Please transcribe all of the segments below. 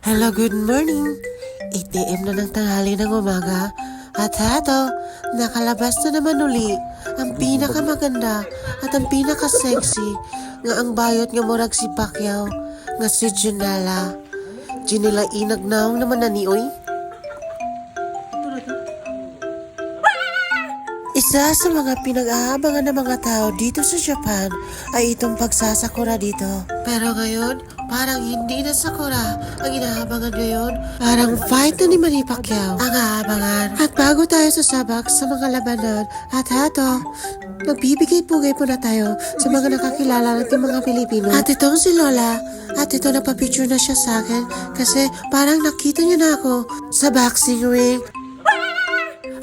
Hello, good morning. 8 AM na ng tanghali ng umaga. At hato, nakalabas na naman uli ang pinakamaganda at ang pinaka-sexy nga ang bayot nga murag si Pacquiao nga si Junella. Junella inagnaw naman na ni oy. Isa sa mga pinag-aabangan ng mga tao dito sa Japan ay itong pagsasakura dito. Pero ngayon, parang hindi na sakura ang inaabangan ngayon. Parang fight na ni Manny Pacquiao ang aabangan. At bago tayo sasabak sa mga labanan, at hato, magbibigay-pugay po na tayo sa mga nakakilala nating mga Pilipino. At itong si Lola, at ito napapicture na siya sa akin kasi parang nakita niya na ako sa boxing ring.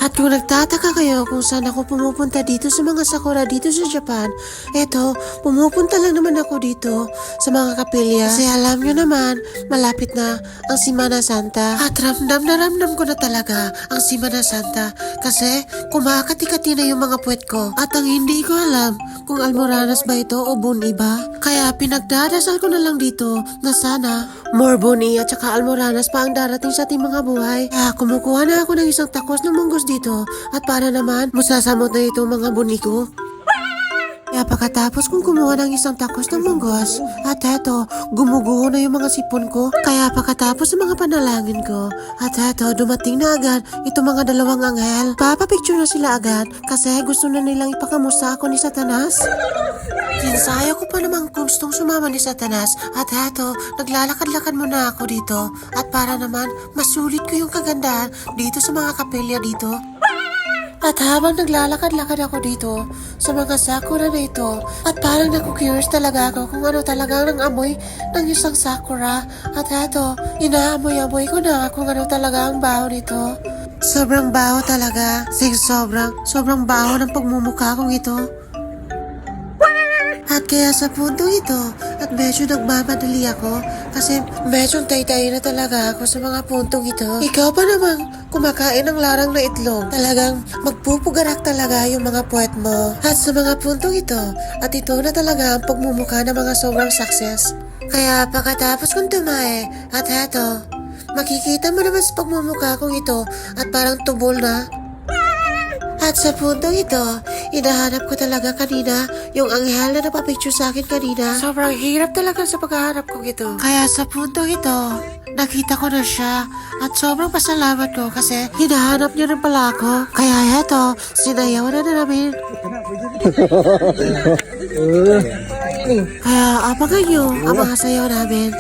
At kung nagtataka kayo kung saan ako pumupunta dito sa mga sakura dito sa Japan, eto, pumupunta lang naman ako dito sa mga kapilya. Kasi alam nyo naman, malapit na ang Semana Santa. At ramdam na ramdam ko na talaga ang Semana Santa kasi kumakati-kati na yung mga puwet ko. At ang hindi ko alam kung almoranas ba ito o buni ba. Kaya pinagdadasal ko na lang dito na sana more buni at saka almoranas pa ang darating sa ating mga buhay. Kaya kumukuha na ako ng isang takos ng munggos dito at para naman masasamot na itong mga buni ko. Kaya pagkatapos kong kumuha ng isang takos ng munggos at eto, gumuguho na yung mga sipon ko. Kaya pagkatapos ng mga panalangin ko at eto, dumating na agad itong mga dalawang anghel. Papapicture na sila agad kasi gusto na nilang ipakamusta ako ni Satanas. Kinsayo ko pa namang gustong sumama ni Satanas at eto, naglalakad-lakad muna ako dito at para naman masulit ko yung kagandahan dito sa mga kapilya dito. At habang naglalakad-lakad ako dito sa mga sakura na ito, at parang naku-curious talaga ako kung ano talaga ang amoy ng isang sakura. At eto, inaamoy-amoy ko na kung ano talaga ang baho nito. Sobrang baho talaga. Sobrang baho ng pagmumukha kong ito. At kaya sa punto ito, at medyo nagmamadali ako kasi medyo tay-tay na talaga ako sa mga puntong ito. Ikaw pa namang kumakain ng larang na itlog. Talagang magpupugarak talaga yung mga puwet mo. At sa mga puntong ito, at ito na talaga ang pagmumukha ng mga sobrang success. Kaya pagkatapos kong tumae, at heto, makikita mo naman sa pagmumukha kong ito at parang tubol na. At sa puntong ito, hinahanap ko talaga kanina yung anghel na napapicture sa akin kanina. Sobrang hirap talaga sa paghahanap ko ito. Kaya sa puntong ito, nakita ko na siya at sobrang pasalamat ko kasi hinahanap niya rin pala ako. Kaya eto, sinayawan na namin. Kaya abangan nyo ang mga sayaw namin.